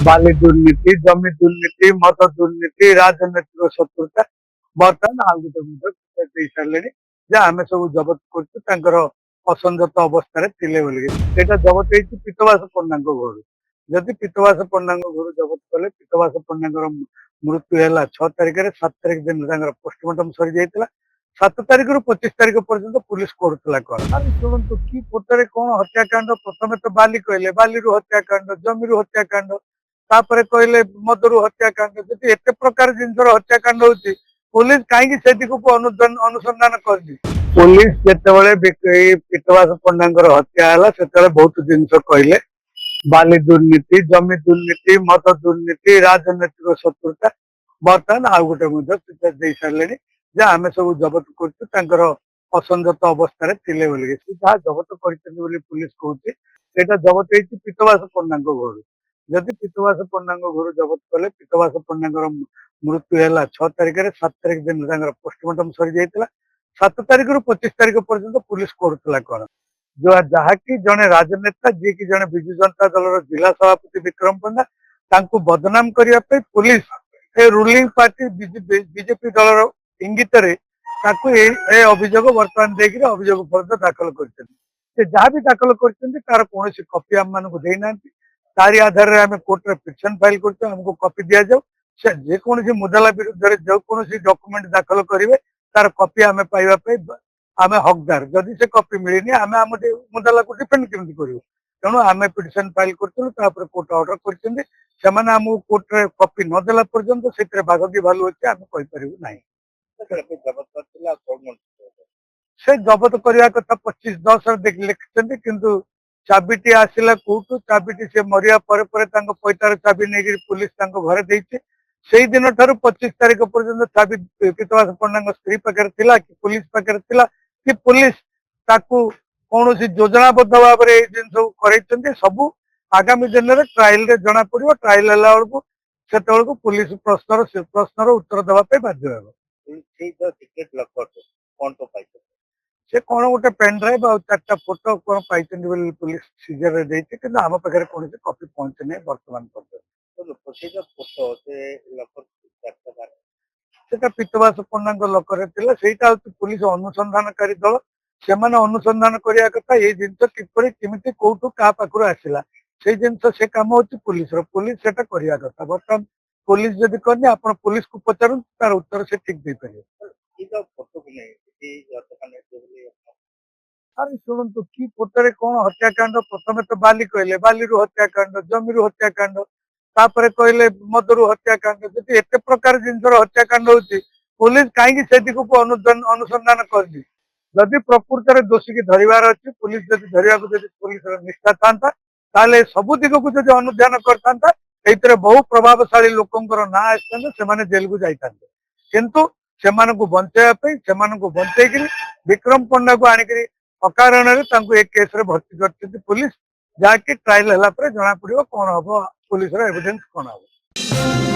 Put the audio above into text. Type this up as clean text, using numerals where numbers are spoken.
ବାଲି ଦୁର୍ନୀତି, ଜମି ଦୁର୍ନୀତି, ମଦ ଦୁର୍ନୀତି, ରାଜନୈତିକ ଶତ୍ରୁତା ବର୍ତ୍ତମାନ ଆଉ ଗୋଟେ ମଧ୍ୟ ଦେଇ ସାରିଲେଣି ଯେ ଆମେ ସବୁ ଜବତ କରୁଛୁ ତାଙ୍କର ଅସଂଯତ ଅବସ୍ଥାରେ ଥିଲେ ବୋଲିକି। ସେଇଟା ଜବତ ହେଇଛି ପୀତବାସ ପଣ୍ଡାଙ୍କ ଘରୁ। ଯଦି ପୀତବାସ ପଣ୍ଡାଙ୍କ ଘରୁ ଜବତ କଲେ, ପୀତବାସ ପଣ୍ଡାଙ୍କର ମୃତ୍ୟୁ ହେଲା 6 ତାରିଖରେ, 7 ତାରିଖ ଦିନ ତାଙ୍କର ପୋଷ୍ଟମର୍ଟମ ସରିଯାଇଥିଲା। 7 ତାରିଖରୁ 25 ତାରିଖ ପର୍ଯ୍ୟନ୍ତ ପୁଲିସ କରୁଥିଲା କଣ? ଆରେ ଶୁଣନ୍ତୁ, କି ପୋଟରେ କଣ ହତ୍ୟାକାଣ୍ଡ? ପ୍ରଥମେ ତ ବାଲି କହିଲେ, ବାଲିରୁ ହତ୍ୟାକାଣ୍ଡ, ଜମିରୁ ହତ୍ୟାକାଣ୍ଡ, ତାପରେ କହିଲେ ମଦରୁ ହତ୍ୟାକାଣ୍ଡ। ଯଦି ଏତେ ପ୍ରକାର ଜିନିଷର ହତ୍ୟାକାଣ୍ଡ ହଉଛି, ପୁଲିସ କାହିଁକି ସେ ଦିଗକୁ ଅନୁସନ୍ଧାନ କରିଛି? ପୁଲିସ ଯେତେବେଳେ ଏଇ ପୀତବାସ ପଣ୍ଡାଙ୍କର ହତ୍ୟା ହେଲା ସେତେବେଳେ ବହୁତ ଜିନିଷ କହିଲେ, ବାଲି ଦୁର୍ନୀତି, ଜମି ଦୁର୍ନୀତି, ମଦ ଦୁର୍ନୀତି, ରାଜନୈତିକ ଶତ୍ରୁତା। ବର୍ତ୍ତମାନ ଆଉ ଗୋଟେ ମଧ୍ୟ ଦେଇ ସାରିଲେଣି ଯେ ଆମେ ସବୁ ଜବତ କରୁଛୁ ତାଙ୍କର ଅସଂଯତ ଅବସ୍ଥାରେ ଥିଲେ ବୋଲିକି। ସେ ଯାହା ଜବତ କରିଛନ୍ତି ବୋଲି ପୁଲିସ କହୁଛି, ସେଇଟା ଜବତ ହେଇଛି ପୀତବାସ ପଣ୍ଡାଙ୍କ ଘରୁ। ଯଦି ପୀତବାସ ପଣ୍ଡାଙ୍କ ଘରୁ ଜବତ କଲେ, ପୀତବାସ ପଣ୍ଡାଙ୍କର ମୃତ୍ୟୁ ହେଲା 6 ତାରିଖରେ, 7 ତାରିଖ ଦିନ ତାଙ୍କର ପୋଷ୍ଟମର୍ଟମ ସରିଯାଇଥିଲା। 7 ତାରିଖରୁ 25 ତାରିଖ ପର୍ଯ୍ୟନ୍ତ ପୁଲିସ କରୁଥିଲା କଣ? ଯାହାକି ଜଣେ ରାଜନେତା, ଯିଏକି ଜଣେ ବିଜୁ ଜନତା ଦଳର ଜିଲ୍ଲା ସଭାପତି ବିକ୍ରମ ପଣ୍ଡା, ତାଙ୍କୁ ବଦନାମ କରିବା ପାଇଁ ପୁଲିସ ଏ ରୁଲିଂ ପାର୍ଟି ବିଜେପି ଦଳର ଇଙ୍ଗିତରେ ତାକୁ ଏ ଅଭିଯୋଗ ବର୍ତ୍ତମାନ ଦେଇକିରି ଅଭିଯୋଗ ପତ୍ର ଦାଖଲ କରିଛନ୍ତି। ସେ ଯାହା ବି ଦାଖଲ କରିଛନ୍ତି ତାର କୌଣସି କପି ଆମମାନଙ୍କୁ ଦେଇନାହାନ୍ତି। ତାରି ଆଧାରରେ ଆମେ କୋର୍ଟରେ ପିଟିସନ ଫାଇଲ କରୁଛୁ, ଆମକୁ କପି ଦିଆଯାଉ। ସେ ଯେକୌଣସି ମୁଦାଲା ବିରୁଦ୍ଧରେ ଯେକୌଣସି ଡକୁମେଣ୍ଟ ଦାଖଲ କରିବେ ତାର କପି ଆମେ ପାଇବା ପାଇଁ ଆମେ ହକଦାର। ଯଦି ସେ କପି ମିଳିନି, ଆମେ ଆମ ମୁଦାଲାକୁ ଡିଫେଣ୍ଡ କେମିତି କରିବୁ? ତେଣୁ ଆମେ ପିଟିସନ ଫାଇଲ କରିଥିଲୁ, ତାପରେ କୋର୍ଟ ଅର୍ଡର କରିଛନ୍ତି। ସେମାନେ ଆମକୁ କୋର୍ଟରେ କପି ନ ଦେଲା ପର୍ଯ୍ୟନ୍ତ ସେଥିରେ ବାଘ କି ଭାଲୁ ଅଛି ଆମେ କହିପାରିବୁ ନାହିଁ। ସେ ଜବତ କରିବା କଥା 25/10 ଲେଖିଛନ୍ତି, କିନ୍ତୁ ଚାବିଟି ଆସିଲା କୋଉଠୁ? ଚାବିଟି ସେ ମରିବା ପରେ ପରେ ତାଙ୍କ ପଇତାର ଚାବି ନେଇକି ପୁଲିସ ତାଙ୍କ ଘରେ ଦେଇଛି। ସେଇ ଦିନ ଠାରୁ 25 ତାରିଖ ପର୍ଯ୍ୟନ୍ତ ଚାବି ପୀତବାସ ପଣ୍ଡାଙ୍କ ସ୍ତ୍ରୀ ପାଖରେ ଥିଲା କି ପୁଲିସ ପାଖରେ ଥିଲା, କି ପୁଲିସ ତାକୁ କୌଣସି ଯୋଜନାବଦ୍ଧ ଭାବରେ ଏଇ ଜିନିଷକୁ କରେଇଛନ୍ତି? ସବୁ ଆଗାମୀ ଦିନରେ ଟ୍ରାଏଲରେ ଜଣା ପଡିବ। ଟ୍ରାଏଲ ହେଲା ବେଳକୁ ସେତେବେଳକୁ ପୁଲିସ ପ୍ରଶ୍ନର ଉତ୍ତର ଦେବା ପାଇଁ ବାଧ୍ୟ ହେବ। ସେ କଣ ଗୋଟେ ପେନ୍ ଡ୍ରାଇଭ୍ ଆଉ 4ଟା ଫଟୋ କଣ ପାଇଛନ୍ତି ବୋଲି ପୁଲିସ ସିଜରରେ ଦେଇଛି, କିନ୍ତୁ ଆମ ପାଖରେ କୌଣସି କପି ପହଞ୍ଚିନାହିଁ ବର୍ତ୍ତମାନ ପର୍ଯ୍ୟନ୍ତ। ସେଟା ପୀତବାସ ପଣ୍ଡାଙ୍କ ଲୋକରେ ଥିଲା। ସେଇଟା ହଉଛି ପୁଲିସ ଅନୁସନ୍ଧାନକାରୀ ଦଳ। ସେମାନେ ଅନୁସନ୍ଧାନ କରିବା କଥା ଏଇ ଜିନିଷ କିପରି କେମିତି କୋଉଠୁ କାହା ପାଖରୁ ଆସିଲା, ସେଇ ଜିନିଷ ସେ କାମ ହଉଛି ପୁଲିସର। ପୁଲିସ ସେଟା କରିବା କଥା। ବର୍ତ୍ତମାନ ପୁଲିସ ଯଦି କରିନି, ଆପଣ ପୁଲିସକୁ ପଚାରନ୍ତୁ, ତାର ଉତ୍ତର ସେ ଠିକ ଦେଇପାରିବେ। ଆରେ ଶୁଣନ୍ତୁ, କି ପୋଟରେ କଣ ହତ୍ୟାକାଣ୍ଡ? ପ୍ରଥମେ ତ ବାଲି କହିଲେ, ବାଲିରୁ ହତ୍ୟାକାଣ୍ଡ, ଜମିରୁ ହତ୍ୟାକାଣ୍ଡ, ତାପରେ କହିଲେ ମଦରୁ ହତ୍ୟାକାଣ୍ଡ। ଯଦି ଏତେ ପ୍ରକାର ଜିନିଷର ହତ୍ୟାକାଣ୍ଡ ହଉଛି, ପୁଲିସ କାହିଁକି ସେ ଦିଗକୁ ଅନୁସନ୍ଧାନ କରିଛି? ଯଦି ପ୍ରକୃତରେ ଦୋଷୀକି ଧରିବାର ଅଛି, ପୁଲିସ ଯଦି ଧରିବାକୁ ଯଦି ପୁଲିସର ନିଷ୍ଠା ଥାନ୍ତା, ତାହେଲେ ସବୁ ଦିଗକୁ ଯଦି ଅନୁଧ୍ୟାନ କରିଥାନ୍ତା, ଏଇଥିରେ ବହୁ ପ୍ରଭାବଶାଳୀ ଲୋକଙ୍କର ନାଁ ଆସିଥାନ୍ତେ, ସେମାନେ ଜେଲକୁ ଯାଇଥାନ୍ତେ। କିନ୍ତୁ ସେମାନଙ୍କୁ ବଞ୍ଚେଇବା ପାଇଁ, ସେମାନଙ୍କୁ ବଞ୍ଚେଇକିରି ବିକ୍ରମ ପଣ୍ଡାକୁ ଆଣିକିରି ଅକାରଣରେ ତାଙ୍କୁ ଏ କେସରେ ଭର୍ତ୍ତି କରିଛନ୍ତି ପୁଲିସ, ଯାହାକି ଟ୍ରାଏଲ ହେଲା ପରେ ଜଣା ପଡିବ କଣ ହବ, ପୁଲିସର ଏଭିଡେନ୍ସ କଣ ହବ।